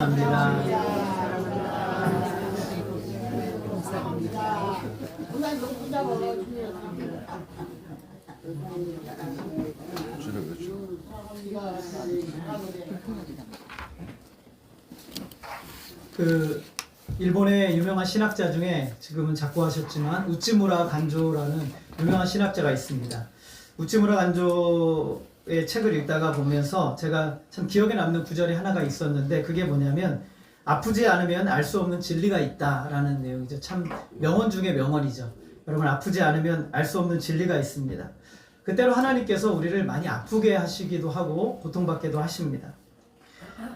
감사합니다. 그 일본의 유명한 신학자 중에 지금은 작고하셨지만 우찌무라 간조라는 유명한 신학자가 있습니다. 우찌무라 간조의 책을 읽다가 보면서 제가 참 기억에 남는 구절이 하나가 있었는데, 그게 뭐냐면 아프지 않으면 알 수 없는 진리가 있다라는 내용이죠. 참 명언 중에 명언이죠. 여러분, 아프지 않으면 알 수 없는 진리가 있습니다. 그때로 하나님께서 우리를 많이 아프게 하시기도 하고 고통받게도 하십니다.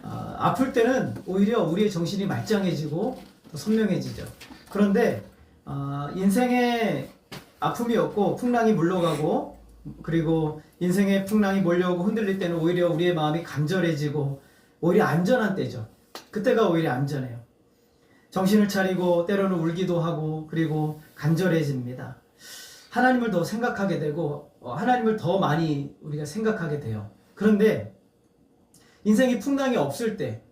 아플 때는 오히려 우리의 정신이 말짱해지고 더 선명해지죠. 그런데 인생의 아픔이 없고 풍랑이 물러가고, 그리고 인생의 풍랑이 몰려오고 흔들릴 때는 오히려 우리의 마음이 간절해지고 오히려 안전한 때죠. 그때가 오히려 안전해요. 정신을 차리고 때로는 울기도 하고, 그리고 간절해집니다. 하나님을 더 생각하게 되고 하나님을 더 많이 우리가 생각하게 돼요. 그런데 인생이 풍랑이 없을 때,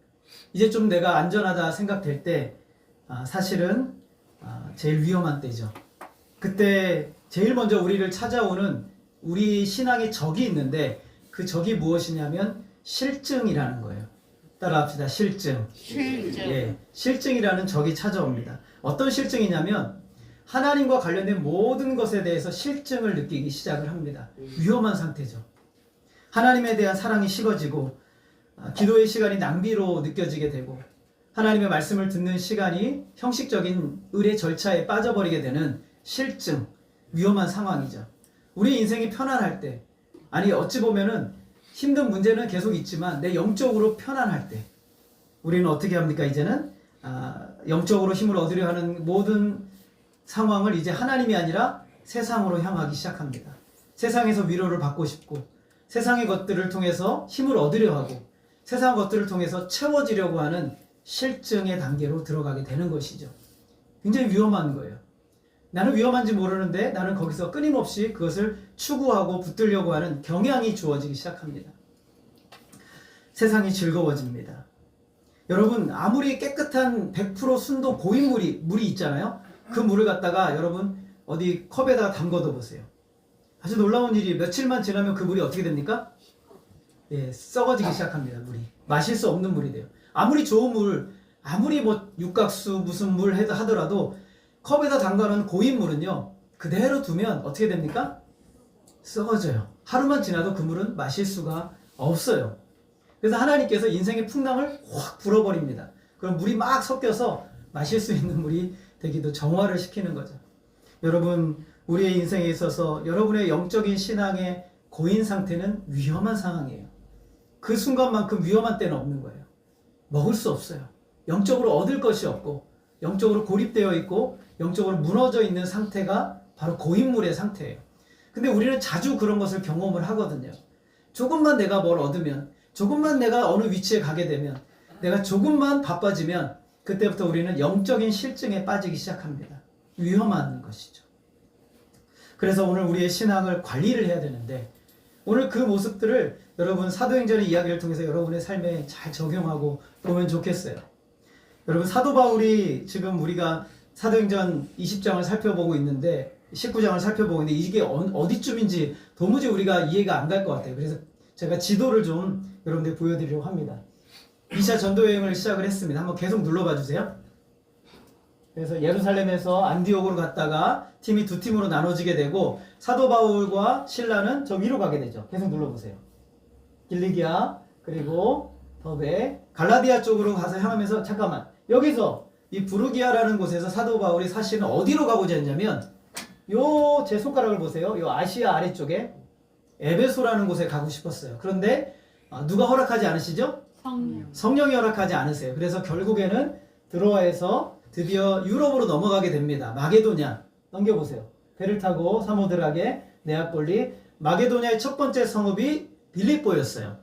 이제 좀 내가 안전하다 생각될 때 사실은 제일 위험한 때죠. 그때 제일 먼저 우리를 찾아오는 우리 신앙의 적이 있는데, 그 적이 무엇이냐면 실증이라는 거예요. 따라합시다. 실증. 예, 실증이라는 적이 찾아옵니다. 어떤 실증이냐면 하나님과 관련된 모든 것에 대해서 실증을 느끼기 시작을 합니다. 위험한 상태죠. 하나님에 대한 사랑이 식어지고 기도의 시간이 낭비로 느껴지게 되고, 하나님의 말씀을 듣는 시간이 형식적인 의례 절차에 빠져버리게 되는 실증, 위험한 상황이죠. 우리 인생이 편안할 때, 아니 어찌 보면은 힘든 문제는 계속 있지만 내 영적으로 편안할 때 우리는 어떻게 합니까? 이제는 영적으로 힘을 얻으려 하는 모든 상황을 이제 하나님이 아니라 세상으로 향하기 시작합니다. 세상에서 위로를 받고 싶고, 세상의 것들을 통해서 힘을 얻으려 하고, 세상 것들을 통해서 채워지려고 하는 실증의 단계로 들어가게 되는 것이죠. 굉장히 위험한 거예요. 나는 위험한지 모르는데 나는 거기서 끊임없이 그것을 추구하고 붙들려고 하는 경향이 주어지기 시작합니다. 세상이 즐거워집니다. 여러분, 아무리 깨끗한 100% 순도 고인 물이 있잖아요. 그 물을 갖다가 여러분 어디 컵에다가 담궈둬 보세요. 아주 놀라운 일이, 며칠만 지나면 그 물이 어떻게 됩니까? 예, 썩어지기 시작합니다. 물이 마실 수 없는 물이 돼요. 아무리 좋은 물, 아무리 뭐 육각수 무슨 물 하더라도 컵에다 담가놓은 고인 물은요, 그대로 두면 어떻게 됩니까? 썩어져요. 하루만 지나도 그 물은 마실 수가 없어요. 그래서 하나님께서 인생의 풍랑을 확 불어버립니다. 그럼 물이 막 섞여서 마실 수 있는 물이 되기도 정화를 시키는 거죠. 여러분, 우리의 인생에 있어서 여러분의 영적인 신앙의 고인 상태는 위험한 상황이에요. 그 순간만큼 위험한 때는 없는 거예요. 먹을 수 없어요. 영적으로 얻을 것이 없고, 영적으로 고립되어 있고, 영적으로 무너져 있는 상태가 바로 고인물의 상태예요. 근데 우리는 자주 그런 것을 경험을 하거든요. 조금만 내가 뭘 얻으면, 조금만 내가 어느 위치에 가게 되면, 내가 조금만 바빠지면 그때부터 우리는 영적인 실증에 빠지기 시작합니다. 위험한 것이죠. 그래서 오늘 우리의 신앙을 관리를 해야 되는데, 오늘 그 모습들을 여러분 사도행전의 이야기를 통해서 여러분의 삶에 잘 적용하고 보면 좋겠어요. 여러분, 사도 바울이 지금 우리가 사도행전 20장을 살펴보고 있는데, 19장을 살펴보고 있는데, 이게 어디쯤인지 도무지 우리가 이해가 안 갈 것 같아요. 그래서 제가 지도를 좀 여러분들 보여드리려고 합니다. 2차 전도여행을 시작을 했습니다. 한번 계속 눌러봐 주세요. 그래서 예루살렘에서 안디옥으로 갔다가 팀이 두 팀으로 나눠지게 되고, 사도 바울과 실라는 저 위로 가게 되죠. 계속 눌러보세요. 길리기아, 그리고 더베, 갈라디아 쪽으로 가서 향하면서, 잠깐만, 여기서 이 부르기아라는 곳에서 사도 바울이 사실은 어디로 가고자 했냐면, 요 제 손가락을 보세요. 요 아시아 아래쪽에 에베소라는 곳에 가고 싶었어요. 그런데 누가 허락하지 않으시죠? 성령이 허락하지 않으세요. 그래서 결국에는 드로아에서 드디어 유럽으로 넘어가게 됩니다. 마게도냐, 넘겨보세요. 배를 타고 사모드락에 네아폴리, 마게도냐의 첫 번째 성읍이 빌립보였어요.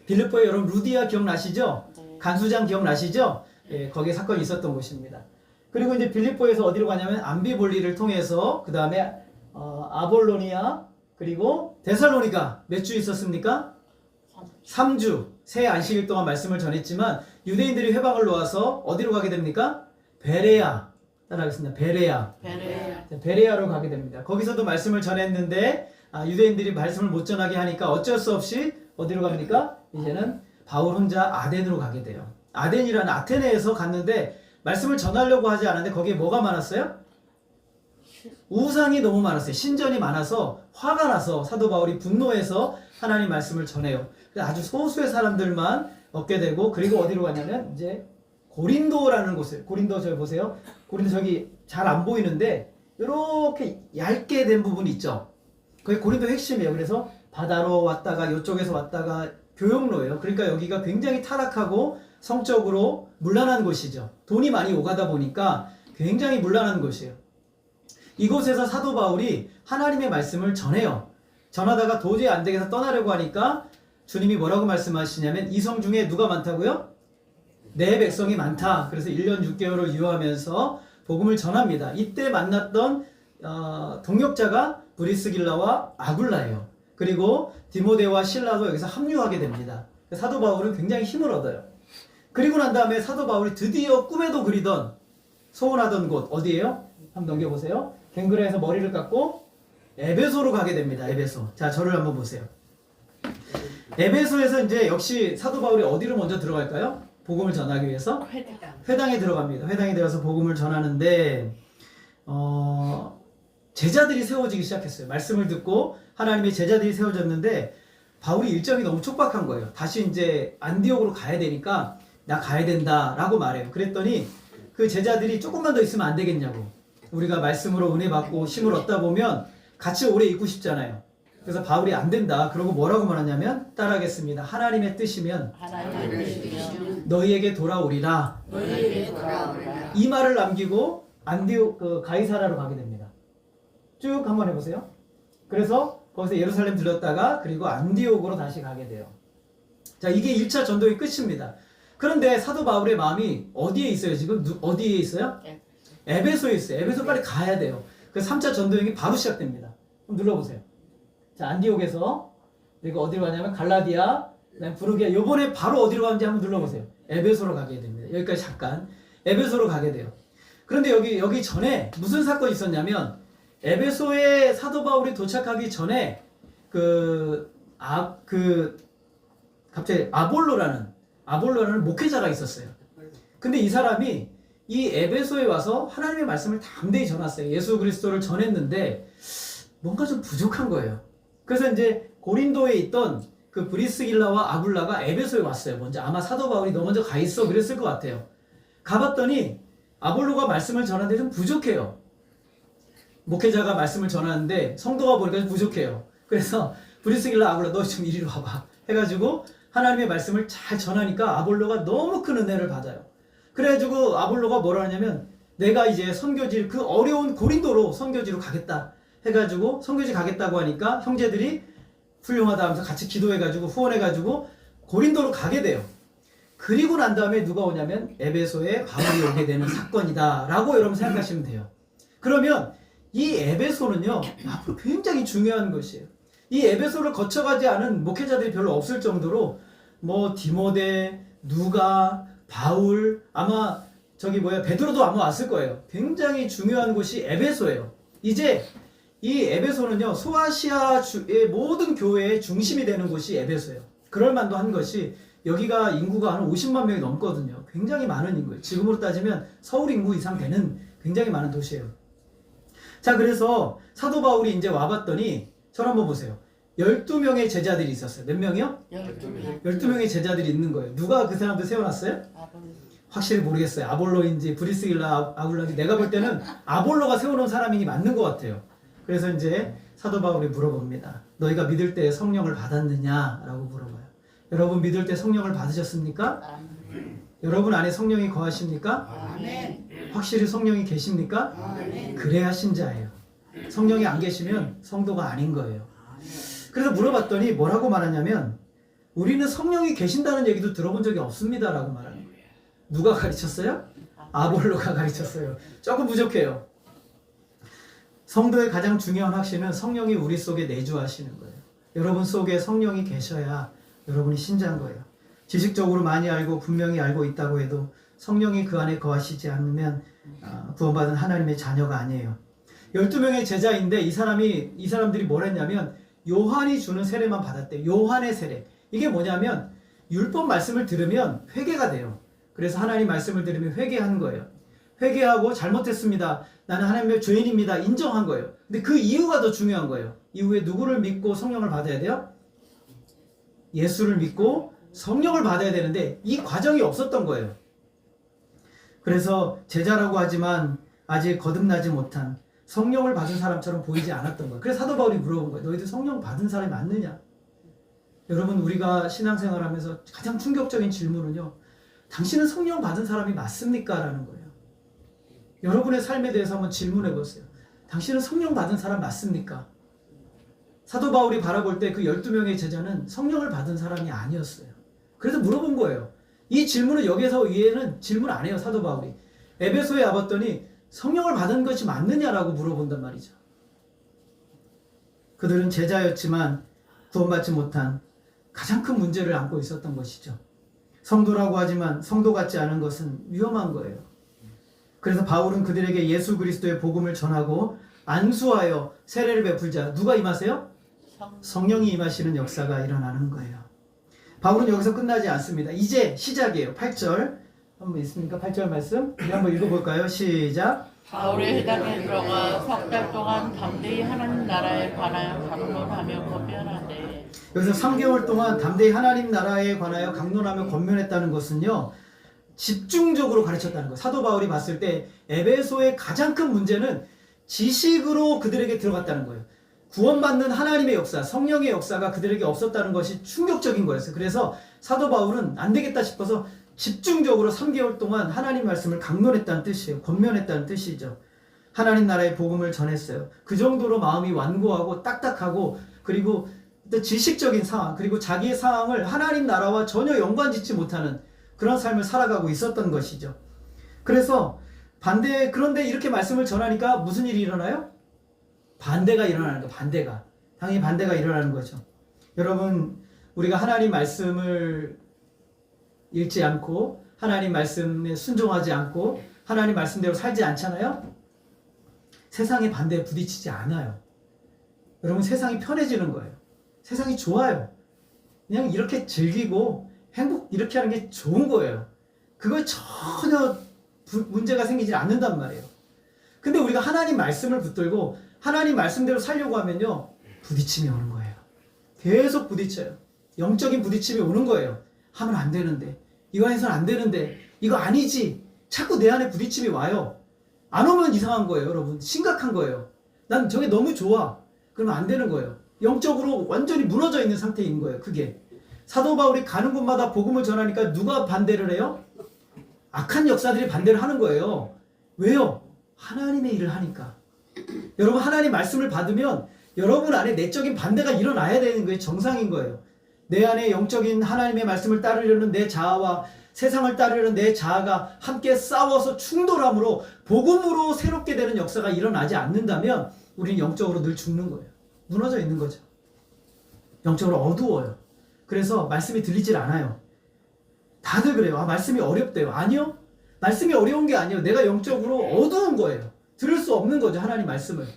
빌립보에 여러분 루디아 기억나시죠? 간수장 기억나시죠? 예, 거기에 사건이 있었던 곳입니다. 그리고 이제 빌립보에서 어디로 가냐면 암비볼리를 통해서 그 다음에 아볼로니아, 그리고 데살로니가 몇 주 있었습니까? 3주 새 안식일 동안 말씀을 전했지만 유대인들이 회방을 놓아서 어디로 가게 됩니까? 베레아. 따라하겠습니다. 베레아. 베레아로 가게 됩니다. 거기서도 말씀을 전했는데 유대인들이 말씀을 못 전하게 하니까 어쩔 수 없이 어디로 갑니까? 이제는 바울 혼자 아덴으로 가게 돼요. 아덴이라는 아테네에서 갔는데 말씀을 전하려고 하지 않았는데 거기에 뭐가 많았어요? 우상이 너무 많았어요. 신전이 많아서 화가 나서 사도 바울이 분노해서 하나님 말씀을 전해요. 아주 소수의 사람들만 얻게 되고, 그리고 어디로 가냐면 이제 고린도라는 곳을, 고린도 저기 보세요. 고린도 저기 잘 안 보이는데 이렇게 얇게 된 부분이 있죠. 그게 고린도 핵심이에요. 그래서 바다로 왔다가 이쪽에서 왔다가 교역로예요. 그러니까 여기가 굉장히 타락하고 성적으로 문란한 곳이죠. 돈이 많이 오가다 보니까 굉장히 문란한 곳이에요. 이곳에서 사도 바울이 하나님의 말씀을 전해요. 전하다가 도저히 안 되겠어 떠나려고 하니까 주님이 뭐라고 말씀하시냐면 이 성 중에 누가 많다고요? 내 백성이 많다. 그래서 1년 6개월을 유효하면서 복음을 전합니다. 이때 만났던 동역자가 브리스길라와 아굴라예요. 그리고 디모데와 실라도 여기서 합류하게 됩니다. 사도 바울은 굉장히 힘을 얻어요. 그리고 난 다음에 사도 바울이 드디어 꿈에도 그리던 소원하던 곳 어디예요? 한번 넘겨보세요. 갱그레에서 머리를 깎고 에베소로 가게 됩니다. 에베소. 자, 저를 한번 보세요. 에베소에서 이제 역시 사도 바울이 어디로 먼저 들어갈까요? 복음을 전하기 위해서 회당에 들어갑니다. 회당에 들어가서 복음을 전하는데 제자들이 세워지기 시작했어요. 말씀을 듣고 하나님의 제자들이 세워졌는데 바울이 일정이 너무 촉박한 거예요. 다시 이제 안디옥으로 가야 되니까 나 가야 된다라고 말해요. 그랬더니 그 제자들이 조금만 더 있으면 안 되겠냐고. 우리가 말씀으로 은혜 받고 힘을 얻다 보면 같이 오래 있고 싶잖아요. 그래서 바울이 안 된다. 그러고 뭐라고 말하냐면 따라하겠습니다. 하나님의 뜻이면 너희에게 돌아오리라. 이 말을 남기고 안디옥 가이사라로 가게 됩니다. 쭉 한번 해보세요. 그래서 거기서 예루살렘 들렸다가 그리고 안디옥으로 다시 가게 돼요. 자, 이게 1차 전도의 끝입니다. 그런데 사도 바울의 마음이 어디에 있어요? 지금 어디에 있어요? 에베소에 있어요. 에베소 빨리 가야 돼요. 그래서 3차 전도행이 바로 시작됩니다. 한번 눌러보세요. 자, 안디옥에서 그리고 어디로 가냐면 갈라디아, 그다음에 부르기아. 요번에 바로 어디로 가는지 한번 눌러보세요. 에베소로 가게 됩니다. 여기까지 잠깐 에베소로 가게 돼요. 그런데 여기 전에 무슨 사건이 있었냐면 에베소에 사도 바울이 도착하기 전에 갑자기 아볼로라는 목회자가 있었어요. 근데 이 사람이 이 에베소에 와서 하나님의 말씀을 담대히 전했어요. 예수 그리스도를 전했는데 뭔가 좀 부족한 거예요. 그래서 이제 고린도에 있던 그 브리스길라와 아굴라가 에베소에 왔어요. 먼저 아마 사도 바울이 너 먼저 가 있어 그랬을 것 같아요. 가봤더니 아볼로가 말씀을 전하는데 좀 부족해요. 목회자가 말씀을 전하는데 성도가 보니까 좀 부족해요. 그래서 브리스길라 아굴라 너 좀 이리로 와봐 해가지고 하나님의 말씀을 잘 전하니까 아볼로가 너무 큰 은혜를 받아요. 그래가지고 아볼로가 뭐라 하냐면 내가 이제 선교지 그 어려운 고린도로 선교지로 가겠다 해가지고 선교지 가겠다고 하니까 형제들이 훌륭하다 하면서 같이 기도해가지고 후원해가지고 고린도로 가게 돼요. 그리고 난 다음에 누가 오냐면 에베소에 바울이 오게 되는 사건이다 라고 여러분 생각하시면 돼요. 그러면 이 에베소는요 앞으로 굉장히 중요한 것이에요. 이 에베소를 거쳐가지 않은 목회자들이 별로 없을 정도로 뭐 디모데, 누가, 바울, 아마 베드로도 아마 왔을 거예요. 굉장히 중요한 곳이 에베소예요. 이제 이 에베소는요 소아시아의 모든 교회의 중심이 되는 곳이 에베소예요. 그럴 만도 한 것이 여기가 인구가 한 50만 명이 넘거든요. 굉장히 많은 인구예요. 지금으로 따지면 서울 인구 이상 되는 굉장히 많은 도시예요. 자, 그래서 사도 바울이 이제 와봤더니 저를 한번 보세요. 12명의 제자들이 있었어요. 몇 명이요? 12명의 제자들이 있는 거예요. 누가 그 사람들 세워놨어요? 확실히 모르겠어요. 아볼로인지 브리스길라 아굴라인지. 내가 볼 때는 아볼로가 세워놓은 사람이 맞는 것 같아요. 그래서 이제 사도 바울이 물어봅니다. 너희가 믿을 때 성령을 받았느냐? 라고 물어봐요. 여러분 믿을 때 성령을 받으셨습니까? 여러분 안에 성령이 거하십니까? 아멘. 확실히 성령이 계십니까? 아멘. 그래야 신자예요. 성령이 안 계시면 성도가 아닌 거예요. 그래서 물어봤더니 뭐라고 말하냐면 우리는 성령이 계신다는 얘기도 들어본 적이 없습니다 라고 말하는 거예요. 누가 가르쳤어요? 아볼로가 가르쳤어요. 조금 부족해요. 성도의 가장 중요한 확신은 성령이 우리 속에 내주하시는 거예요. 여러분 속에 성령이 계셔야 여러분이 신자인 거예요. 지식적으로 많이 알고 분명히 알고 있다고 해도 성령이 그 안에 거하시지 않으면 구원받은 하나님의 자녀가 아니에요. 12명의 제자인데 이 사람들이 뭘 했냐면 요한이 주는 세례만 받았대요. 요한의 세례. 이게 뭐냐면 율법 말씀을 들으면 회개가 돼요. 그래서 하나님 말씀을 들으면 회개하는 거예요. 회개하고 잘못했습니다. 나는 하나님의 죄인입니다. 인정한 거예요. 근데 그 이유가 더 중요한 거예요. 이후에 누구를 믿고 성령을 받아야 돼요? 예수를 믿고 성령을 받아야 되는데 이 과정이 없었던 거예요. 그래서 제자라고 하지만 아직 거듭나지 못한 성령을 받은 사람처럼 보이지 않았던 거예요. 그래서 사도 바울이 물어본 거예요. 너희들 성령 받은 사람이 맞느냐? 여러분, 우리가 신앙생활하면서 가장 충격적인 질문은요, 당신은 성령 받은 사람이 맞습니까? 라는 거예요. 여러분의 삶에 대해서 한번 질문해 보세요. 당신은 성령 받은 사람 맞습니까? 사도 바울이 바라볼 때 그 12명의 제자는 성령을 받은 사람이 아니었어요. 그래서 물어본 거예요. 이 질문은 여기서 위에는 질문 안 해요, 사도 바울이. 에베소에 와봤더니 성령을 받은 것이 맞느냐라고 물어본단 말이죠. 그들은 제자였지만 구원받지 못한 가장 큰 문제를 안고 있었던 것이죠. 성도라고 하지만 성도 같지 않은 것은 위험한 거예요. 그래서 바울은 그들에게 예수 그리스도의 복음을 전하고 안수하여 세례를 베풀자. 누가 임하세요? 성령이 임하시는 역사가 일어나는 거예요. 바울은 여기서 끝나지 않습니다. 이제 시작이에요. 8절 한번 있습니까? 8절 말씀 우리 한번 읽어볼까요? 시작. 바울이 회당에 들어가 석 달 동안 담대히 하나님 나라에 관하여 강론하며 권면하되. 여기서 3개월 동안 담대히 하나님 나라에 관하여 강론하며 권면했다는 것은요, 집중적으로 가르쳤다는 거예요. 사도 바울이 봤을 때 에베소의 가장 큰 문제는 지식으로 그들에게 들어갔다는 거예요. 구원받는 하나님의 역사, 성령의 역사가 그들에게 없었다는 것이 충격적인 거였어요. 그래서 사도 바울은 안 되겠다 싶어서 집중적으로 3개월 동안 하나님 말씀을 강론했다는 뜻이에요. 권면했다는 뜻이죠. 하나님 나라의 복음을 전했어요. 그 정도로 마음이 완고하고 딱딱하고, 그리고 또 지식적인 상황, 그리고 자기의 상황을 하나님 나라와 전혀 연관짓지 못하는 그런 삶을 살아가고 있었던 것이죠. 그래서 그런데 이렇게 말씀을 전하니까 무슨 일이 일어나요? 반대가 일어나는 거예요. 반대가. 당연히 반대가 일어나는 거죠. 여러분, 우리가 하나님 말씀을 읽지 않고 하나님 말씀에 순종하지 않고 하나님 말씀대로 살지 않잖아요? 세상의 반대에 부딪히지 않아요. 여러분, 세상이 편해지는 거예요. 세상이 좋아요. 그냥 이렇게 즐기고 이렇게 하는 게 좋은 거예요. 그걸 전혀 문제가 생기지 않는단 말이에요. 근데 우리가 하나님 말씀을 붙들고 하나님 말씀대로 살려고 하면요, 부딪힘이 오는 거예요. 계속 부딪혀요. 영적인 부딪힘이 오는 거예요. 하면 안 되는데, 이거 해서는 안 되는데, 이거 아니지. 자꾸 내 안에 부딪힘이 와요. 안 오면 이상한 거예요, 여러분. 심각한 거예요. 난 저게 너무 좋아. 그러면 안 되는 거예요. 영적으로 완전히 무너져 있는 상태인 거예요, 그게. 사도 바울이 가는 곳마다 복음을 전하니까 누가 반대를 해요? 악한 역사들이 반대를 하는 거예요. 왜요? 하나님의 일을 하니까. 여러분, 하나님 말씀을 받으면 여러분 안에 내적인 반대가 일어나야 되는 거예요. 정상인 거예요. 내 안에 영적인 하나님의 말씀을 따르려는 내 자아와 세상을 따르려는 내 자아가 함께 싸워서 충돌함으로 복음으로 새롭게 되는 역사가 일어나지 않는다면 우리는 영적으로 늘 죽는 거예요. 무너져 있는 거죠. 영적으로 어두워요. 그래서 말씀이 들리질 않아요. 다들 그래요. 말씀이 어렵대요. 아니요. 말씀이 어려운 게 아니에요. 내가 영적으로 어두운 거예요. 들을 수 없는 거죠, 하나님 말씀을.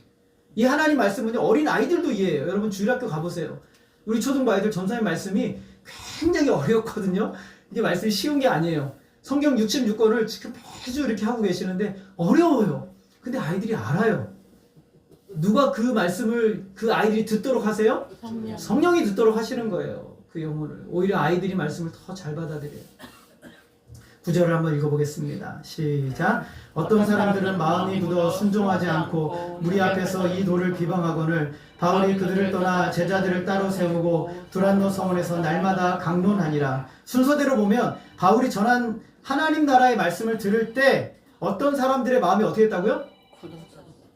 이 하나님 말씀은요, 어린 아이들도 이해해요. 여러분, 주일학교 가보세요. 우리 초등부 아이들 전사의 말씀이 굉장히 어렵거든요. 이게 말씀이 쉬운 게 아니에요. 성경 66권을 지금 매주 이렇게 하고 계시는데 어려워요. 근데 아이들이 알아요. 누가 그 말씀을 그 아이들이 듣도록 하세요? 성령이 듣도록 하시는 거예요. 그 영혼을. 오히려 아이들이 말씀을 더 잘 받아들여요. 9절을 한번 읽어보겠습니다. 시작. 어떤 사람들은 마음이 굳어 순종하지 않고 무리 앞에서 이 도를 비방하거늘 바울이 그들을 떠나 제자들을 따로 세우고 두란노 성원에서 날마다 강론하니라. 순서대로 보면 바울이 전한 하나님 나라의 말씀을 들을 때 어떤 사람들의 마음이 어떻게 했다고요?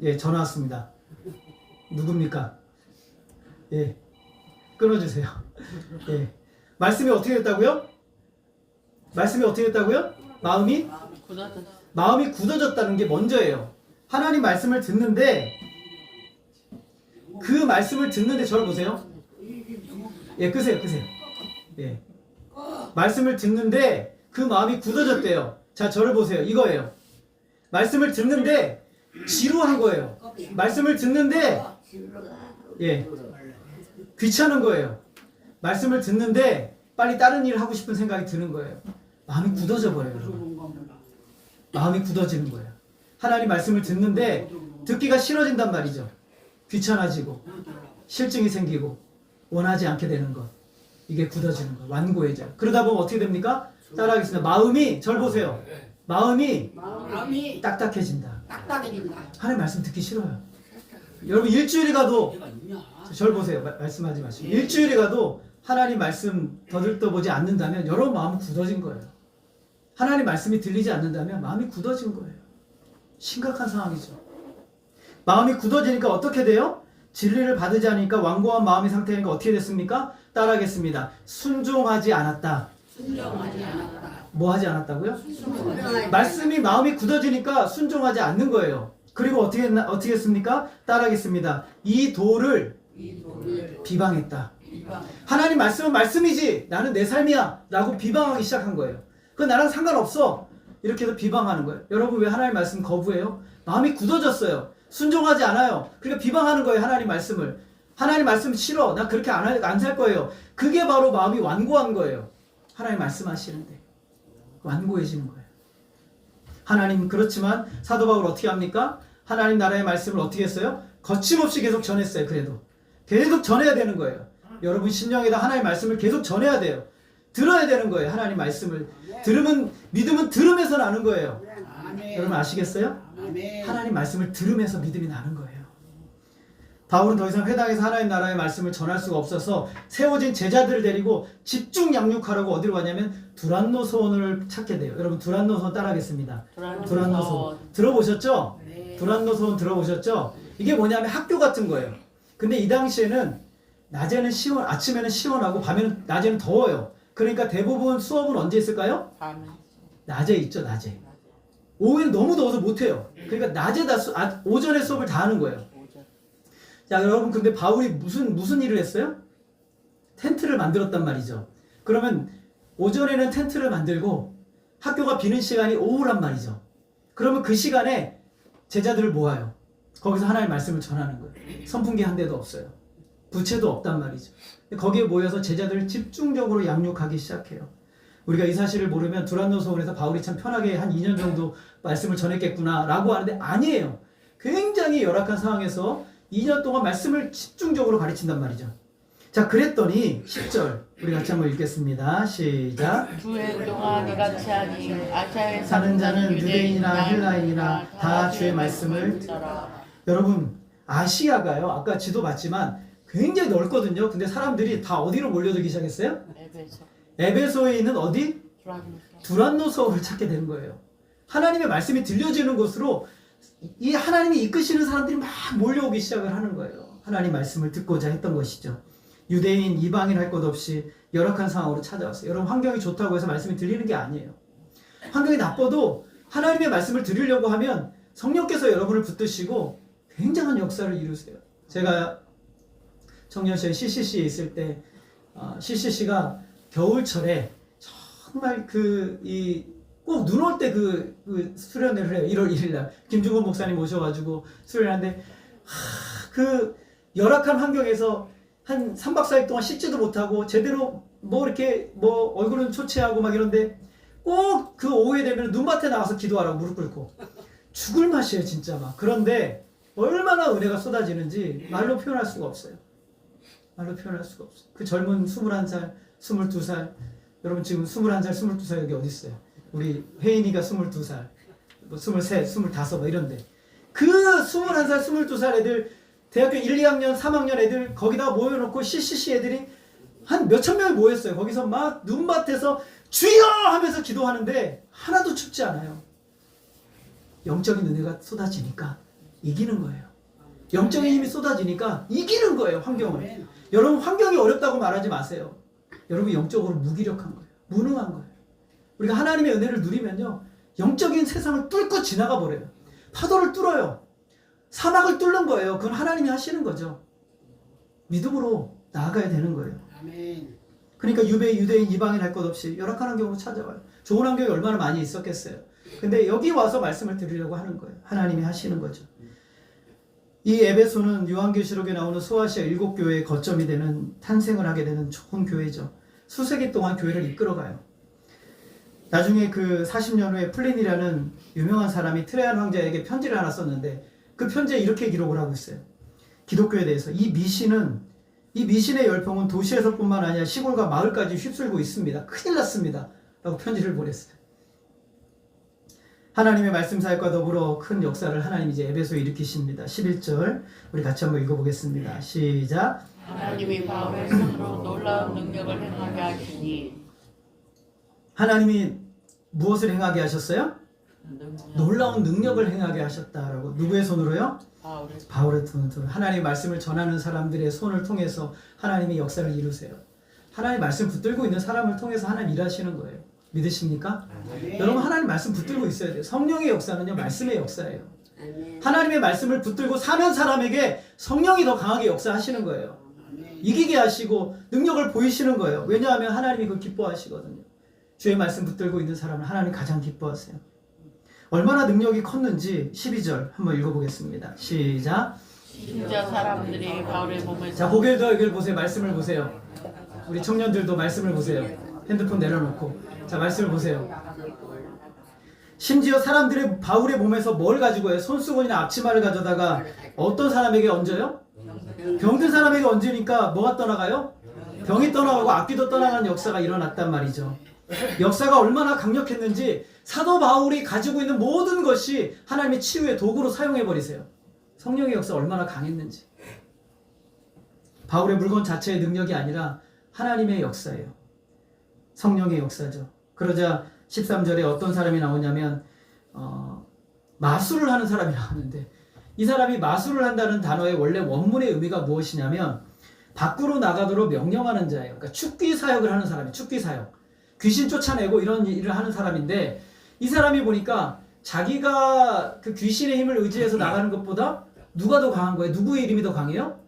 예, 전화 왔습니다. 누굽니까? 예, 끊어주세요. 예, 말씀이 어떻게 됐다고요? 말씀이 어떻게 됐다고요? 마음이 굳어졌다는 게 먼저예요. 하나님 말씀을 듣는데 그 말씀을 듣는데 저를 보세요. 예, 끄세요. 예. 말씀을 듣는데 그 마음이 굳어졌대요. 자, 저를 보세요. 이거예요. 말씀을 듣는데 지루한 거예요. 말씀을 듣는데 예. 귀찮은 거예요. 말씀을 듣는데 빨리 다른 일을 하고 싶은 생각이 드는 거예요. 마음이 굳어져 버려요. 마음이 굳어지는 거예요. 하나님 말씀을 듣는데 듣기가 싫어진단 말이죠. 귀찮아지고 실증이 생기고 원하지 않게 되는 것. 이게 굳어지는 거. 완고해져. 그러다 보면 어떻게 됩니까? 따라하겠습니다. 마음이 절 보세요. 마음이 딱딱해진다. 하나님 말씀 듣기 싫어요. 여러분 일주일이 가도 절 보세요. 말씀하지 마시고 일주일이 가도 하나님 말씀 더듬떠보지 않는다면 여러분 마음은 굳어진 거예요. 하나님 말씀이 들리지 않는다면 마음이 굳어진 거예요. 심각한 상황이죠. 마음이 굳어지니까 어떻게 돼요? 진리를 받으지 않으니까 완고한 마음의 상태니까 어떻게 됐습니까? 따라하겠습니다. 순종하지 않았다. 뭐 하지 않았다고요? 말씀이 마음이 굳어지니까 순종하지 않는 거예요. 그리고 어떻게 했습니까? 따라하겠습니다. 이 도를 비방했다. 하나님 말씀은 말씀이지 나는 내 삶이야 라고 비방하기 시작한 거예요. 그건 나랑 상관없어 이렇게 해서 비방하는 거예요. 여러분 왜 하나님 말씀 거부해요? 마음이 굳어졌어요. 순종하지 않아요. 그러니까 비방하는 거예요. 하나님 말씀을. 하나님 말씀 싫어. 나 그렇게 안 살 거예요. 그게 바로 마음이 완고한 거예요. 하나님 말씀하시는데 완고해지는 거예요. 하나님 그렇지만 사도 바울 어떻게 합니까? 하나님 나라의 말씀을 어떻게 했어요? 거침없이 계속 전했어요. 그래도 계속 전해야 되는 거예요. 여러분 심령에다 하나님 말씀을 계속 전해야 돼요. 들어야 되는 거예요. 하나님 말씀을 믿음은 들으면서 나는 거예요. 여러분 아시겠어요? 하나님 말씀을 들으면서 믿음이 나는 거예요. 바울은 더 이상 회당에서 하나님 나라의 말씀을 전할 수가 없어서 세워진 제자들을 데리고 집중 양육하라고 어디로 가냐면 두란노소원을 찾게 돼요. 여러분 두란노소원 따라하겠습니다. 두란노소원 들어보셨죠? 네. 두란노소원 들어보셨죠? 이게 뭐냐면 학교 같은 거예요. 근데 이 당시에는 낮에는 아침에는 시원하고 낮에는 더워요. 그러니까 대부분 수업은 언제 있을까요? 낮에 있죠. 낮에. 오후에는 너무 더워서 못해요. 그러니까 낮에 오전에 수업을 다 하는 거예요. 자, 여러분 근데 바울이 무슨 일을 했어요? 텐트를 만들었단 말이죠. 그러면 오전에는 텐트를 만들고 학교가 비는 시간이 오후란 말이죠. 그러면 그 시간에 제자들을 모아요. 거기서 하나님의 말씀을 전하는 거예요. 선풍기 한 대도 없어요. 부채도 없단 말이죠. 거기에 모여서 제자들을 집중적으로 양육하기 시작해요. 우리가 이 사실을 모르면 두란노소원에서 바울이 참 편하게 한 2년 정도 말씀을 전했겠구나 라고 하는데 아니에요. 굉장히 열악한 상황에서 2년 동안 말씀을 집중적으로 가르친단 말이죠. 자, 그랬더니 10절 우리 같이 한번 읽겠습니다. 시작. 주의 동안 이같이 하니 아시아에 사는 자는 유대인이나 헬라인이나 다 주의 말씀을 여러분 아시아가요. 아까 지도 봤지만 굉장히 넓거든요. 근데 사람들이 다 어디로 몰려들기 시작했어요? 에베소에 있는 어디? 두란노서를 찾게 되는 거예요. 하나님의 말씀이 들려지는 곳으로 이 하나님이 이끄시는 사람들이 막 몰려오기 시작을 하는 거예요. 하나님 말씀을 듣고자 했던 것이죠. 유대인, 이방인 할 것 없이 열악한 상황으로 찾아왔어요. 여러분 환경이 좋다고 해서 말씀이 들리는 게 아니에요. 환경이 나빠도 하나님의 말씀을 들으려고 하면 성령께서 여러분을 붙드시고 굉장한 역사를 이루세요. 제가 청년시절 CCC에 있을 때 CCC가 겨울철에 정말 꼭 눈 올 때 수련회를 해요. 1월 1일 날 김중건 목사님 모셔가지고 수련하는데 그 열악한 환경에서 한 3박 4일 동안 씻지도 못하고 제대로 이렇게 얼굴은 초췌하고 막 이런데 꼭 그 오후에 되면 눈밭에 나가서 기도하라고 무릎 꿇고 죽을 맛이에요 진짜 막. 그런데 얼마나 은혜가 쏟아지는지 말로 표현할 수가 없어요. 말로 표현할 수가 없어요. 그 젊은 21살, 22살 여러분 지금 21살, 22살 여기 어디 있어요? 우리 혜인이가 22살, 23, 25 뭐 이런데 그 21살, 22살 애들 대학교 1, 2학년, 3학년 애들 거기다가 모여놓고 CCC 애들이 한 몇천 명이 모였어요. 거기서 막 눈밭에서 주여 하면서 기도하는데 하나도 춥지 않아요. 영적인 은혜가 쏟아지니까 이기는 거예요. 영적인 힘이 쏟아지니까 이기는 거예요. 환경을. 여러분 환경이 어렵다고 말하지 마세요. 여러분 영적으로 무기력한 거예요. 무능한 거예요. 우리가 하나님의 은혜를 누리면요. 영적인 세상을 뚫고 지나가 버려요. 파도를 뚫어요. 사막을 뚫는 거예요. 그건 하나님이 하시는 거죠. 믿음으로 나아가야 되는 거예요. 아멘. 그러니까 유대인, 이방인 할 것 없이 열악한 환경으로 찾아와요. 좋은 환경이 얼마나 많이 있었겠어요. 근데 여기 와서 말씀을 드리려고 하는 거예요. 하나님이 하시는 거죠. 이 에베소는 요한계시록에 나오는 소아시아 7교회의 거점이 되는, 탄생을 하게 되는 좋은 교회죠. 수세기 동안 교회를 이끌어가요. 나중에 그 40년 후에 플린이라는 유명한 사람이 트레안 황제에게 편지를 하나 썼는데 그 편지에 이렇게 기록을 하고 있어요. 기독교에 대해서 이 미신의 열풍은 도시에서뿐만 아니라 시골과 마을까지 휩쓸고 있습니다. 큰일 났습니다. 라고 편지를 보냈어요. 하나님의 말씀 사역과 더불어 큰 역사를 하나님이 이제 에베소에 일으키십니다. 11절 우리 같이 한번 읽어보겠습니다. 시작. 하나님이 바울의 손으로 놀라운 능력을 행하게 하시니. 하나님이 무엇을 행하게 하셨어요? 놀라운 능력을 행하게 하셨다라고. 누구의 손으로요? 바울의 손으로. 하나님의 말씀을 전하는 사람들의 손을 통해서 하나님의 역사를 이루세요. 하나님의 말씀 붙들고 있는 사람을 통해서 하나님 일하시는 거예요. 믿으십니까? 여러분 하나님 말씀 붙들고 있어야 돼요. 성령의 역사는요 말씀의 역사예요. 하나님의 말씀을 붙들고 사는 사람에게 성령이 더 강하게 역사하시는 거예요. 이기게 하시고 능력을 보이시는 거예요. 왜냐하면 하나님이 그걸 기뻐하시거든요. 주의 말씀 붙들고 있는 사람은 하나님 가장 기뻐하세요. 얼마나 능력이 컸는지 12절 한번 읽어보겠습니다. 시작. 진짜 사람들이 바울의 몸에서. 자, 고개도 여기를 보세요. 말씀을 보세요. 우리 청년들도 말씀을 보세요. 핸드폰 내려놓고. 자, 말씀을 보세요. 심지어 사람들이 바울의 몸에서 뭘 가지고 해요? 손수건이나 앞치마를 가져다가 어떤 사람에게 얹어요? 병든 사람에게 얹으니까 뭐가 떠나가요? 병이 떠나가고 악귀도 떠나가는 역사가 일어났단 말이죠. 역사가 얼마나 강력했는지 사도 바울이 가지고 있는 모든 것이 하나님의 치유의 도구로 사용해버리세요. 성령의 역사가 얼마나 강했는지. 바울의 물건 자체의 능력이 아니라 하나님의 역사예요. 성령의 역사죠. 그러자 13절에 어떤 사람이 나오냐면 마술을 하는 사람이 나오는데 이 사람이 마술을 한다는 단어의 원래 원문의 의미가 무엇이냐면 밖으로 나가도록 명령하는 자예요. 그러니까 축귀 사역을 하는 사람이에요. 축귀 사역. 귀신 쫓아내고 이런 일을 하는 사람인데 이 사람이 보니까 자기가 그 귀신의 힘을 의지해서 나가는 것보다 누가 더 강한 거예요? 누구의 이름이 더 강해요?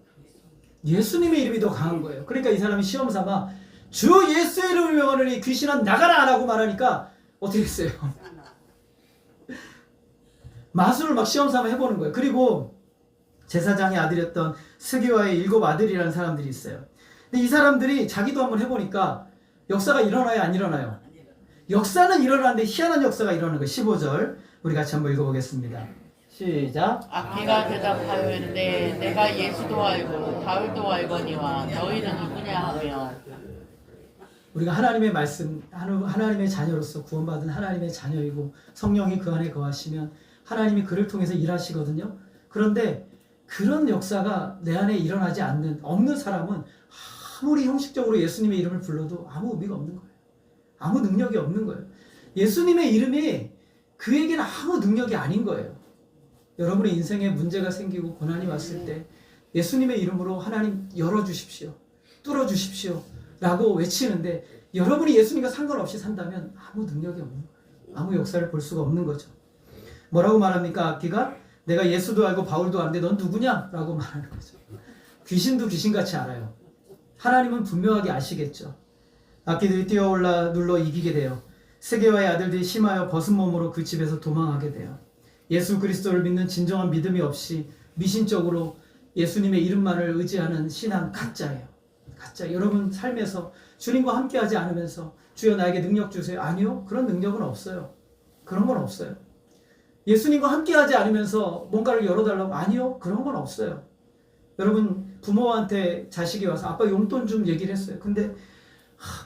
예수님의 이름이 더 강한 거예요. 그러니까 이 사람이 시험 삼아 주 예수의 이름을 명하노니 귀신아 나가라 안 하고 말하니까 어떻게 했어요? 마술을 막 시험 삼아 해보는 거예요. 그리고 제사장의 아들이었던 스기와의 7 아들이라는 사람들이 있어요. 근데 이 사람들이 자기도 한번 해보니까 역사가 일어나요? 안 일어나요? 역사는 일어나는데 희한한 역사가 일어나는 거예요. 15절 우리 같이 한번 읽어보겠습니다. 시작. 악기가 대답하여 이르되 내가 예수도 알고 바울도 알거니와 너희는 누구냐 하며. 우리가 하나님의 말씀, 하나님의 자녀로서 구원받은 하나님의 자녀이고 성령이 그 안에 거하시면 하나님이 그를 통해서 일하시거든요. 그런데 그런 역사가 내 안에 일어나지 않는, 없는 사람은 아무리 형식적으로 예수님의 이름을 불러도 아무 의미가 없는 거예요. 아무 능력이 없는 거예요. 예수님의 이름이 그에게는 아무 능력이 아닌 거예요. 여러분의 인생에 문제가 생기고 고난이 왔을 때 예수님의 이름으로 하나님 열어주십시오. 뚫어주십시오. 라고 외치는데 여러분이 예수님과 상관없이 산다면 아무 능력이 없는 거예요. 아무 역사를 볼 수가 없는 거죠. 뭐라고 말합니까? 악기가? 내가 예수도 알고 바울도 아는데 넌 누구냐? 라고 말하는 거죠. 귀신도 귀신같이 알아요. 하나님은 분명하게 아시겠죠. 악기들이 뛰어올라 눌러 이기게 돼요. 세계와의 아들들이 심하여 벗은 몸으로 그 집에서 도망하게 돼요. 예수 그리스도를 믿는 진정한 믿음이 없이 미신적으로 예수님의 이름만을 의지하는 신앙 가짜예요. 가짜. 여러분 삶에서 주님과 함께하지 않으면서 주여 나에게 능력 주세요. 아니요. 그런 능력은 없어요. 그런 건 없어요. 예수님과 함께하지 않으면서 뭔가를 열어달라고 아니요. 그런 건 없어요. 여러분 부모한테 자식이 와서 아빠 용돈 좀 얘기를 했어요. 근데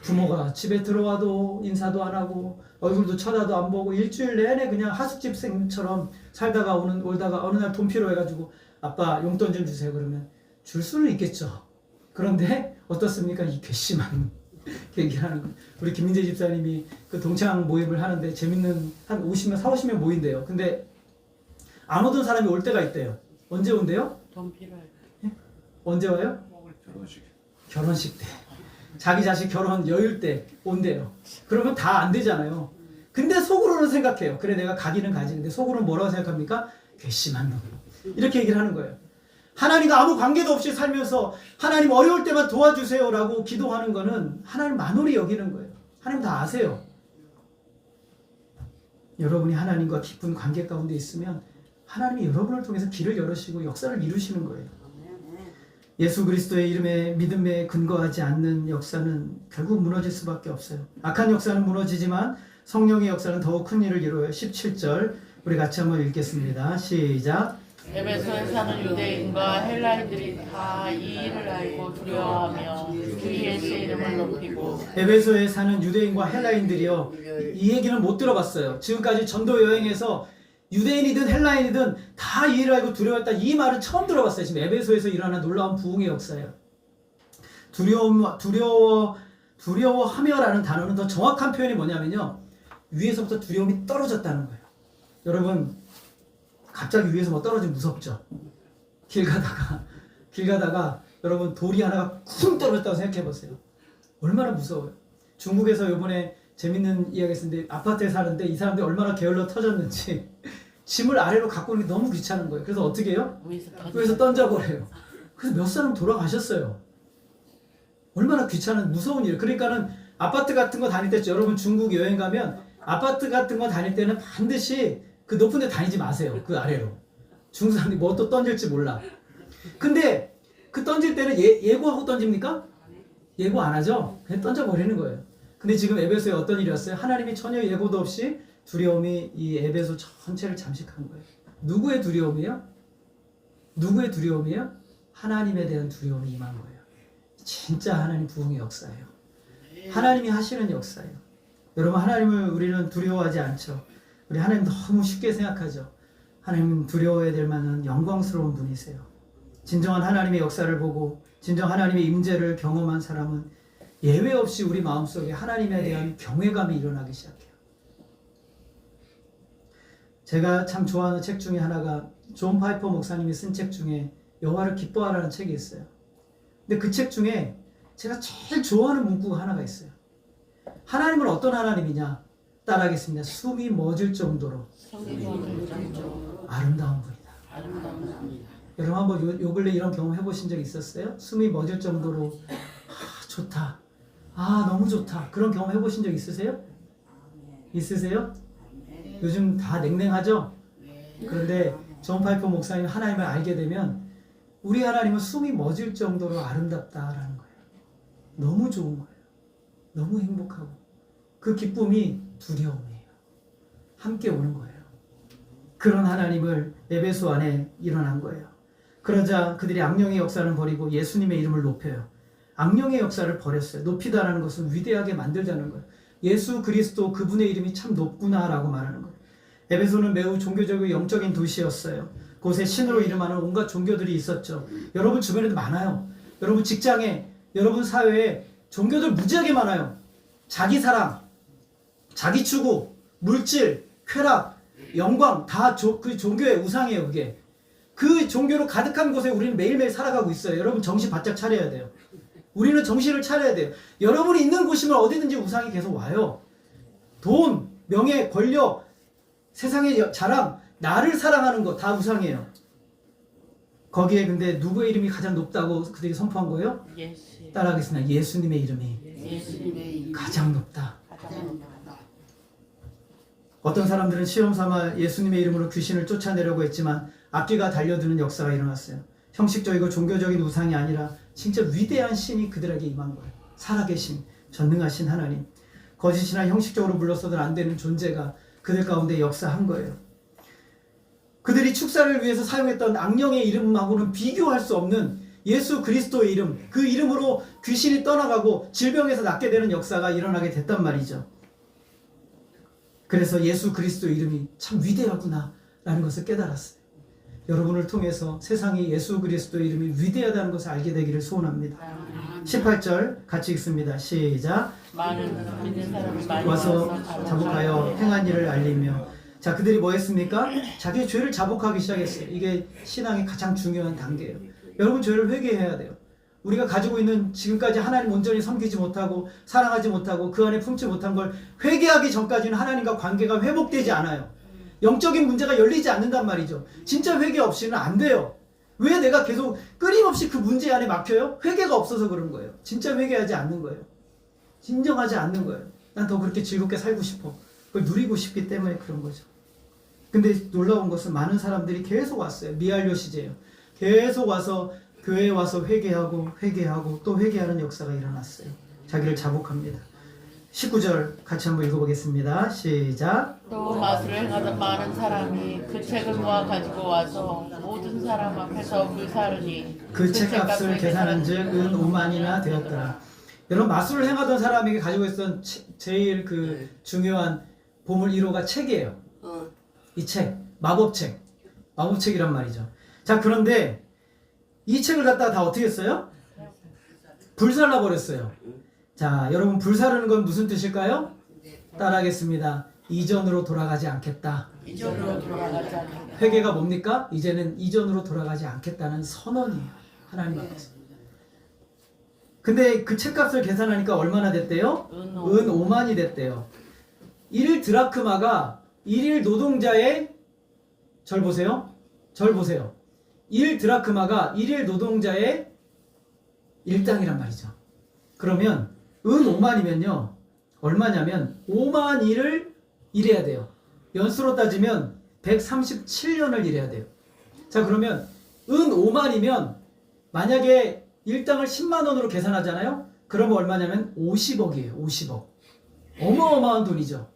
부모가 집에 들어와도 인사도 안 하고 얼굴도 쳐다도 안 보고 일주일 내내 그냥 하숙집생처럼 살다가 올다가 어느 날 돈 필요해가지고 아빠 용돈 좀 주세요. 그러면 줄 수는 있겠죠. 그런데 어떻습니까? 이 괘씸한 얘기를 하는 거예요. 우리 김민재 집사님이 그 동창 모임을 하는데 재밌는 한 50명, 40~50명 모인대요. 근데 안 오던 사람이 올 때가 있대요. 언제 온대요? 돈 필요해. 예? 언제 와요? 결혼식. 결혼식 때. 자기 자식 결혼 여율 때 온대요. 그러면 다 안 되잖아요. 근데 속으로는 생각해요. 그래 내가 가기는 가지. 근데 속으로는 뭐라고 생각합니까? 괘씸한 놈. 이렇게 얘기를 하는 거예요. 하나님과 아무 관계도 없이 살면서 하나님 어려울 때만 도와주세요라고 기도하는 거는 하나님 만홀히 여기는 거예요. 하나님 다 아세요. 여러분이 하나님과 깊은 관계 가운데 있으면 하나님이 여러분을 통해서 길을 열으시고 역사를 이루시는 거예요. 예수 그리스도의 이름에 믿음에 근거하지 않는 역사는 결국 무너질 수밖에 없어요. 악한 역사는 무너지지만 성령의 역사는 더욱 큰 일을 이루어요. 17절 우리 같이 한번 읽겠습니다. 시작. 에베소에 사는 유대인과 헬라인들이 다 이 일을 알고 두려워하며 주 예수의 이름을 높이고. 에베소에 사는 유대인과 헬라인들이요, 이 얘기는 못 들어봤어요. 지금까지 전도 여행에서 유대인이든 헬라인이든 다 이 일을 알고 두려웠다, 이 말은 처음 들어봤어요. 지금 에베소에서 일어난 놀라운 부흥의 역사예요. 두려워하며라는 단어는 더 정확한 표현이 뭐냐면요, 위에서부터 두려움이 떨어졌다는 거예요. 여러분, 갑자기 위에서 뭐 떨어지면 무섭죠? 길 가다가 여러분 돌이 하나가 쿵 떨어졌다고 생각해 보세요. 얼마나 무서워요. 중국에서 요번에 재밌는 이야기 했는데, 아파트에 사는데 이 사람들이 얼마나 게을러 터졌는지 짐을 아래로 갖고 오는 게 너무 귀찮은 거예요. 그래서 어떻게 해요? 위에서 던져버려요. 그래서 몇 사람 돌아가셨어요. 얼마나 귀찮은 무서운 일이에요. 그러니까는 아파트 같은 거 다닐 때, 여러분 중국 여행 가면 아파트 같은 거 다닐 때는 반드시 그 높은 데 다니지 마세요. 그 아래로. 중국 사람들이 뭐 또 던질지 몰라. 근데 그 던질 때는 예고하고 던집니까? 예고 안 하죠? 그냥 던져버리는 거예요. 근데 지금 에베소에 어떤 일이 왔어요? 하나님이 전혀 예고도 없이 두려움이 이 에베소 전체를 잠식한 거예요. 누구의 두려움이에요? 누구의 두려움이에요? 하나님에 대한 두려움이 임한 거예요. 진짜 하나님 부흥의 역사예요. 하나님이 하시는 역사예요. 여러분, 하나님을 우리는 두려워하지 않죠. 우리 하나님 너무 쉽게 생각하죠. 하나님은 두려워해야 될 만한 영광스러운 분이세요. 진정한 하나님의 역사를 보고 진정 하나님의 임재를 경험한 사람은 예외 없이 우리 마음속에 하나님에 대한 경외감이 일어나기 시작해요. 제가 참 좋아하는 책 중에 하나가 존 파이퍼 목사님이 쓴 책 중에 여호와를 기뻐하라는 책이 있어요. 근데 그 책 중에 제가 제일 좋아하는 문구가 하나가 있어요. 하나님은 어떤 하나님이냐? 따라하겠습니다. 숨이 멎을 정도로 아름다운 분이다. 여러분 한번 요 근래 이런 경험 해보신 적 있었어요? 숨이 멎을 정도로 좋다. 너무 좋다. 그런 경험 해보신 적 있으세요? 있으세요? 요즘 다 냉랭하죠? 그런데 존 파이퍼 목사님 하나님을 알게 되면 우리 하나님은 숨이 멎을 정도로 아름답다라는 거예요. 너무 좋은 거예요. 너무 행복하고 그 기쁨이 두려움이에요. 함께 오는 거예요. 그런 하나님을 에베소 안에 일어난 거예요. 그러자 그들이 악령의 역사를 버리고 예수님의 이름을 높여요. 악령의 역사를 버렸어요. 높이다라는 것은 위대하게 만들자는 거예요. 예수 그리스도 그분의 이름이 참 높구나라고 말하는 거예요. 에베소는 매우 종교적이고 영적인 도시였어요. 곳에 신으로 이름하는 온갖 종교들이 있었죠. 여러분 주변에도 많아요. 여러분 직장에, 여러분 사회에 종교들 무지하게 많아요. 자기 사랑, 자기 추구, 물질, 쾌락, 영광 다 그 종교의 우상이에요. 그게. 그 종교로 가득한 곳에 우리는 매일매일 살아가고 있어요. 여러분 정신 바짝 차려야 돼요. 우리는 정신을 차려야 돼요. 여러분이 있는 곳이면 어디든지 우상이 계속 와요. 돈, 명예, 권력, 세상의 자랑, 나를 사랑하는 거 다 우상이에요. 거기에 근데 누구의 이름이 가장 높다고 그들이 선포한 거예요? 따라하겠습니다. 예수님의 이름이 가장 높다. 어떤 사람들은 시험 삼아 예수님의 이름으로 귀신을 쫓아내려고 했지만 앞뒤가 달려드는 역사가 일어났어요. 형식적이고 종교적인 우상이 아니라 진짜 위대한 신이 그들에게 임한 거예요. 살아계신 전능하신 하나님, 거짓이나 형식적으로 불러서는 안 되는 존재가 그들 가운데 역사한 거예요. 그들이 축사를 위해서 사용했던 악령의 이름하고는 비교할 수 없는 예수 그리스도의 이름, 그 이름으로 귀신이 떠나가고 질병에서 낫게 되는 역사가 일어나게 됐단 말이죠. 그래서 예수 그리스도의 이름이 참 위대하구나 라는 것을 깨달았어요. 여러분을 통해서 세상에 예수 그리스도의 이름이 위대하다는 것을 알게 되기를 소원합니다. 18절 같이 읽습니다. 시작. 많은 믿는 사람이 많이 와서 자복하여 행한 일을 알리며. 자, 그들이 뭐 했습니까? 자기의 죄를 자복하기 시작했어요. 이게 신앙의 가장 중요한 단계예요. 여러분 죄를 회개해야 돼요. 우리가 가지고 있는 지금까지 하나님 온전히 섬기지 못하고 사랑하지 못하고 그 안에 품지 못한 걸 회개하기 전까지는 하나님과 관계가 회복되지 않아요. 영적인 문제가 열리지 않는단 말이죠. 진짜 회개 없이는 안 돼요. 왜 내가 계속 끊임없이 그 문제 안에 막혀요? 회개가 없어서 그런 거예요. 진짜 회개하지 않는 거예요. 진정하지 않는 거예요. 난 더 그렇게 즐겁게 살고 싶어. 그걸 누리고 싶기 때문에 그런 거죠. 근데 놀라운 것은 많은 사람들이 계속 왔어요. 미완료 시제예요. 계속 와서 교회에 와서 회개하고 또 회개하는 역사가 일어났어요. 자기를 자복합니다. 19절 같이 한번 읽어보겠습니다. 시작. 또 마술을 행하던 많은 사람이 그 책을 모아 가지고 와서 모든 사람 앞에서 불사르니 그 책값을 계산한즉 은 5만이나 되었더라. 여러분, 마술을 행하던 사람에게 가지고 있었던 제일 그 중요한 보물 1호가 책이에요. 이 책, 마법책이란 말이죠. 자, 그런데 이 책을 갖다가 다 어떻게 했어요? 불살라 버렸어요. 자, 여러분, 불사르는 건 무슨 뜻일까요? 따라하겠습니다. 이전으로 돌아가지 않겠다. 이전으로 돌아가지 않겠다. 회개가 뭡니까? 이제는 이전으로 돌아가지 않겠다는 선언이에요. 하나님 앞에서. 근데 그 책값을 계산하니까 얼마나 됐대요? 은 5만이 됐대요. 1일 드라크마가 1일 노동자의 절 보세요. 1일 드라크마가 1일 노동자의 일당이란 말이죠. 그러면 은 5만이면요. 얼마냐면 5만 일을 일해야 돼요. 연수로 따지면 137년을 일해야 돼요. 자, 그러면 은 5만이면 만약에 일당을 10만 원으로 계산하잖아요. 그러면 얼마냐면 50억이에요. 50억. 어마어마한 돈이죠.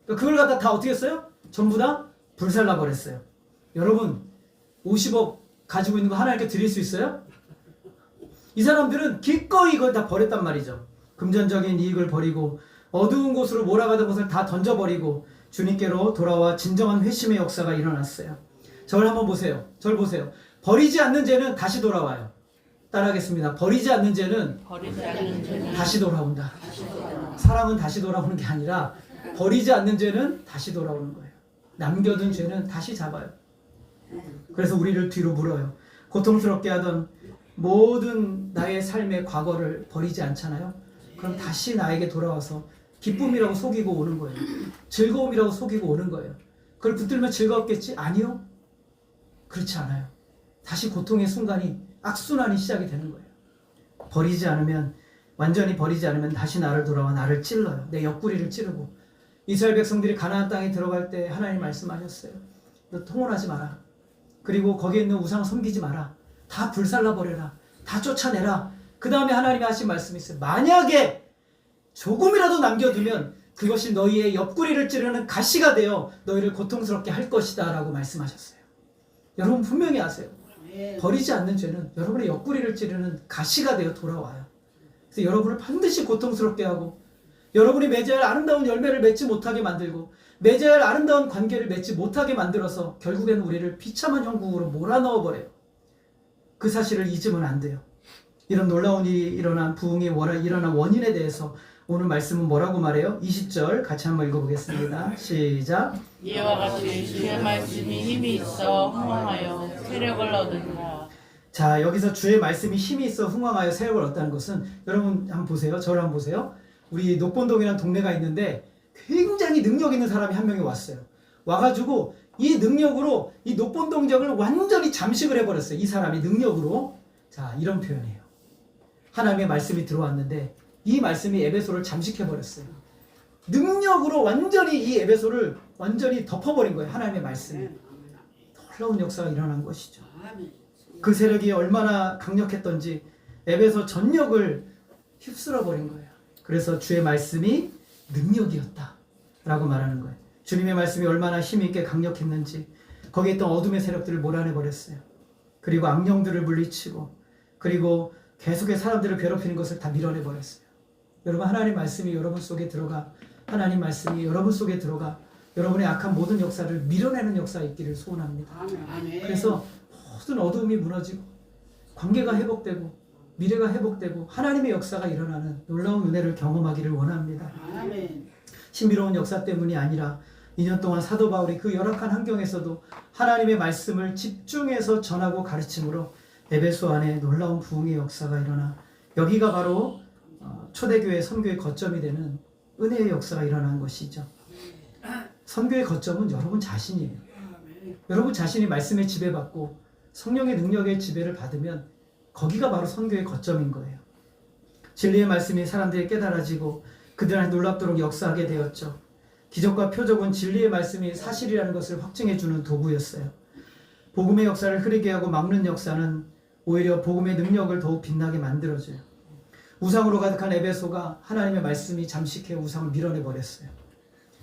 그러니까 그걸 갖다 다 어떻게 했어요? 전부 다 불살라 버렸어요. 여러분, 50억 가지고 있는 거 하나님께 드릴 수 있어요? 이 사람들은 기꺼이 이걸 다 버렸단 말이죠. 금전적인 이익을 버리고 어두운 곳으로 몰아가던 것을 다 던져버리고 주님께로 돌아와 진정한 회심의 역사가 일어났어요. 저를 한번 보세요. 저를 보세요. 버리지 않는 죄는 다시 돌아와요. 따라하겠습니다. 버리지 않는 죄는 다시 돌아온다. 사랑은 다시 돌아오는 게 아니라 버리지 않는 죄는 다시 돌아오는 거예요. 남겨둔 죄는 다시 잡아요. 그래서 우리를 뒤로 물어요. 고통스럽게 하던 모든 나의 삶의 과거를 버리지 않잖아요. 그럼 다시 나에게 돌아와서 기쁨이라고 속이고 오는 거예요. 즐거움이라고 속이고 오는 거예요. 그걸 붙들면 즐겁겠지? 아니요. 그렇지 않아요. 다시 고통의 순간이 악순환이 시작이 되는 거예요. 버리지 않으면, 완전히 버리지 않으면 다시 나를 돌아와 나를 찔러요. 내 옆구리를 찌르고. 이스라엘 백성들이 가나안 땅에 들어갈 때 하나님 말씀하셨어요. 너 통혼하지 마라. 그리고 거기에 있는 우상 섬기지 마라. 다 불살라 버려라. 다 쫓아내라. 그 다음에 하나님이 하신 말씀이 있어요. 만약에 조금이라도 남겨두면 그것이 너희의 옆구리를 찌르는 가시가 되어 너희를 고통스럽게 할 것이다 라고 말씀하셨어요. 여러분 분명히 아세요. 버리지 않는 죄는 여러분의 옆구리를 찌르는 가시가 되어 돌아와요. 그래서 여러분을 반드시 고통스럽게 하고 여러분이 맺어야 할 아름다운 열매를 맺지 못하게 만들고 맺어야 할 아름다운 관계를 맺지 못하게 만들어서 결국에는 우리를 비참한 형국으로 몰아넣어버려요. 그 사실을 잊으면 안 돼요. 이런 놀라운 일이 일어난 부흥이 일어난 원인에 대해서 오늘 말씀은 뭐라고 말해요? 20절 같이 한번 읽어보겠습니다. 시작. 이와 같이 주의 말씀이 힘이 있어 흥황하여 세력을 얻으리라. 자, 여기서 주의 말씀이 힘이 있어 흥황하여 세력을 얻다는 것은 여러분 한번 보세요. 저를 한번 보세요. 우리 녹본동이라는 동네가 있는데 굉장히 능력 있는 사람이 한 명이 왔어요. 와가지고 이 능력으로 이 녹본동 지역을 완전히 잠식을 해버렸어요. 이 사람이 능력으로. 자, 이런 표현이에요. 하나님의 말씀이 들어왔는데 이 말씀이 에베소를 잠식해버렸어요. 능력으로 완전히 이 에베소를 완전히 덮어버린 거예요. 하나님의 말씀이. 놀라운 역사가 일어난 것이죠. 그 세력이 얼마나 강력했던지 에베소 전역을 휩쓸어버린 거예요. 그래서 주의 말씀이 능력이었다 라고 말하는 거예요. 주님의 말씀이 얼마나 힘있게 강력했는지 거기에 있던 어둠의 세력들을 몰아내버렸어요. 그리고 악령들을 물리치고 그리고 계속해서 사람들을 괴롭히는 것을 다 밀어내버렸어요. 여러분, 하나님 말씀이 여러분 속에 들어가, 하나님 말씀이 여러분 속에 들어가 여러분의 악한 모든 역사를 밀어내는 역사가 있기를 소원합니다. 그래서 모든 어두움이 무너지고 관계가 회복되고 미래가 회복되고 하나님의 역사가 일어나는 놀라운 은혜를 경험하기를 원합니다. 신비로운 역사 때문이 아니라 2년 동안 사도 바울이 그 열악한 환경에서도 하나님의 말씀을 집중해서 전하고 가르침으로 에베소 안에 놀라운 부흥의 역사가 일어나 여기가 바로 초대교회 선교의 거점이 되는 은혜의 역사가 일어난 것이죠. 선교의 거점은 여러분 자신이에요. 여러분 자신이 말씀에 지배받고 성령의 능력의 지배를 받으면 거기가 바로 선교의 거점인 거예요. 진리의 말씀이 사람들이 깨달아지고 그들 안에 놀랍도록 역사하게 되었죠. 기적과 표적은 진리의 말씀이 사실이라는 것을 확증해주는 도구였어요. 복음의 역사를 흐리게 하고 막는 역사는 오히려 복음의 능력을 더욱 빛나게 만들어줘요. 우상으로 가득한 에베소가 하나님의 말씀이 잠식해 우상을 밀어내버렸어요.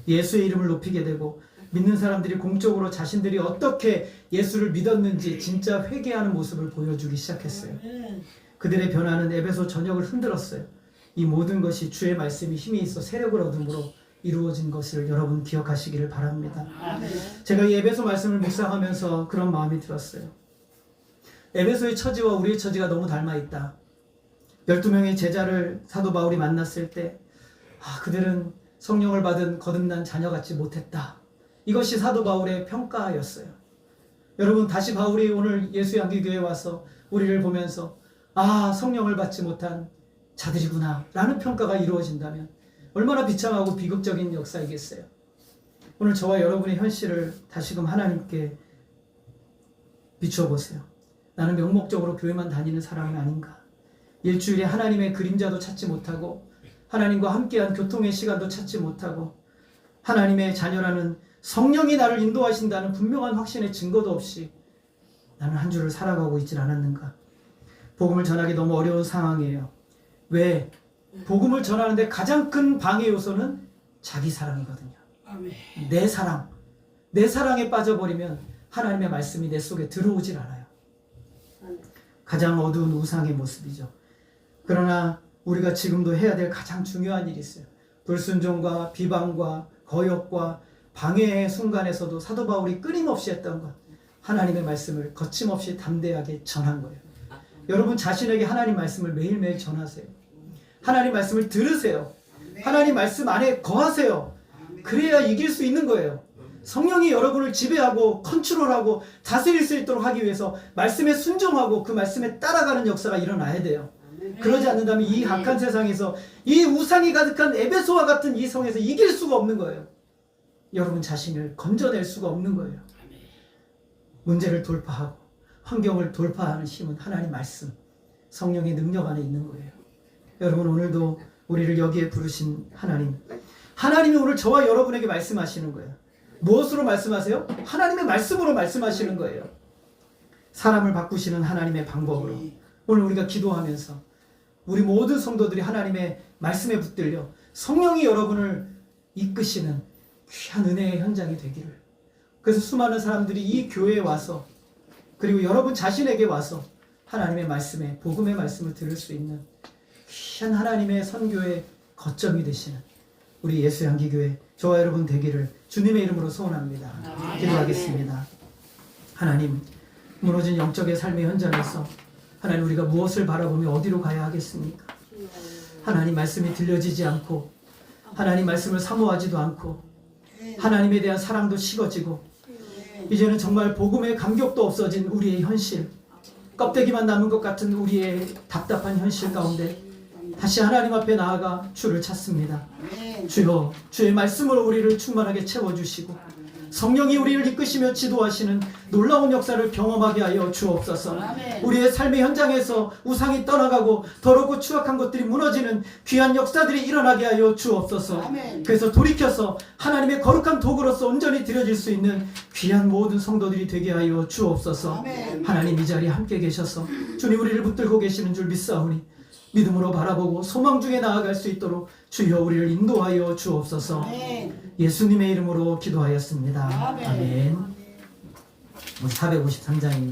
예수의 이름을 높이게 되고 믿는 사람들이 공적으로 자신들이 어떻게 예수를 믿었는지 진짜 회개하는 모습을 보여주기 시작했어요. 그들의 변화는 에베소 전역을 흔들었어요. 이 모든 것이 주의 말씀이 힘이 있어 세력을 얻음으로 이루어진 것을 여러분 기억하시기를 바랍니다. 제가 이 에베소 말씀을 묵상하면서 그런 마음이 들었어요. 에베소의 처지와 우리의 처지가 너무 닮아있다. 12명의 제자를 사도 바울이 만났을 때 그들은 성령을 받은 거듭난 자녀 같지 못했다. 이것이 사도 바울의 평가였어요. 여러분, 다시 바울이 오늘 예수의 안기교회에 와서 우리를 보면서 성령을 받지 못한 자들이구나 라는 평가가 이루어진다면 얼마나 비참하고 비극적인 역사이겠어요. 오늘 저와 여러분의 현실을 다시금 하나님께 비춰보세요. 나는 명목적으로 교회만 다니는 사람은 아닌가. 일주일에 하나님의 그림자도 찾지 못하고 하나님과 함께한 교통의 시간도 찾지 못하고 하나님의 자녀라는 성령이 나를 인도하신다는 분명한 확신의 증거도 없이 나는 한 주를 살아가고 있질 않았는가. 복음을 전하기 너무 어려운 상황이에요. 왜? 복음을 전하는데 가장 큰 방해 요소는 자기 사랑이거든요. 내 사랑. 내 사랑에 빠져버리면 하나님의 말씀이 내 속에 들어오질 않아요. 가장 어두운 우상의 모습이죠. 그러나 우리가 지금도 해야 될 가장 중요한 일이 있어요. 불순종과 비방과 거역과 방해의 순간에서도 사도 바울이 끊임없이 했던 것, 하나님의 말씀을 거침없이 담대하게 전한 거예요. 여러분 자신에게 하나님 말씀을 매일매일 전하세요. 하나님 말씀을 들으세요. 하나님 말씀 안에 거하세요. 그래야 이길 수 있는 거예요. 성령이 여러분을 지배하고 컨트롤하고 다스릴 수 있도록 하기 위해서 말씀에 순종하고 그 말씀에 따라가는 역사가 일어나야 돼요. 그러지 않는다면 이 악한 세상에서 이 우상이 가득한 에베소와 같은 이 성에서 이길 수가 없는 거예요. 여러분 자신을 건져낼 수가 없는 거예요. 문제를 돌파하고 환경을 돌파하는 힘은 하나님 말씀, 성령의 능력 안에 있는 거예요. 여러분 오늘도 우리를 여기에 부르신 하나님이 오늘 저와 여러분에게 말씀하시는 거예요. 무엇으로 말씀하세요? 하나님의 말씀으로 말씀하시는 거예요. 사람을 바꾸시는 하나님의 방법으로. 오늘 우리가 기도하면서 우리 모든 성도들이 하나님의 말씀에 붙들려 성령이 여러분을 이끄시는 귀한 은혜의 현장이 되기를. 그래서 수많은 사람들이 이 교회에 와서 그리고 여러분 자신에게 와서 하나님의 말씀에 복음의 말씀을 들을 수 있는 귀한 하나님의 선교의 거점이 되시는 우리 예수의 향기교회 저와 여러분 되기를 주님의 이름으로 소원합니다. 기도하겠습니다. 하나님, 무너진 영적의 삶의 현장에서 하나님 우리가 무엇을 바라보며 어디로 가야 하겠습니까? 하나님 말씀이 들려지지 않고 하나님 말씀을 사모하지도 않고 하나님에 대한 사랑도 식어지고 이제는 정말 복음의 감격도 없어진 우리의 현실, 껍데기만 남은 것 같은 우리의 답답한 현실 가운데 다시 하나님 앞에 나아가 주를 찾습니다. 주여, 주의 말씀으로 우리를 충만하게 채워주시고 성령이 우리를 이끄시며 지도하시는 놀라운 역사를 경험하게 하여 주옵소서. 우리의 삶의 현장에서 우상이 떠나가고 더럽고 추악한 것들이 무너지는 귀한 역사들이 일어나게 하여 주옵소서. 그래서 돌이켜서 하나님의 거룩한 도구로서 온전히 드려질 수 있는 귀한 모든 성도들이 되게 하여 주옵소서. 하나님 이 자리에 함께 계셔서 주님 우리를 붙들고 계시는 줄 믿사오니 믿음으로 바라보고 소망 중에 나아갈 수 있도록 주여 우리를 인도하여 주옵소서. 예수님의 이름으로 기도하였습니다. 아멘. 453장입니다.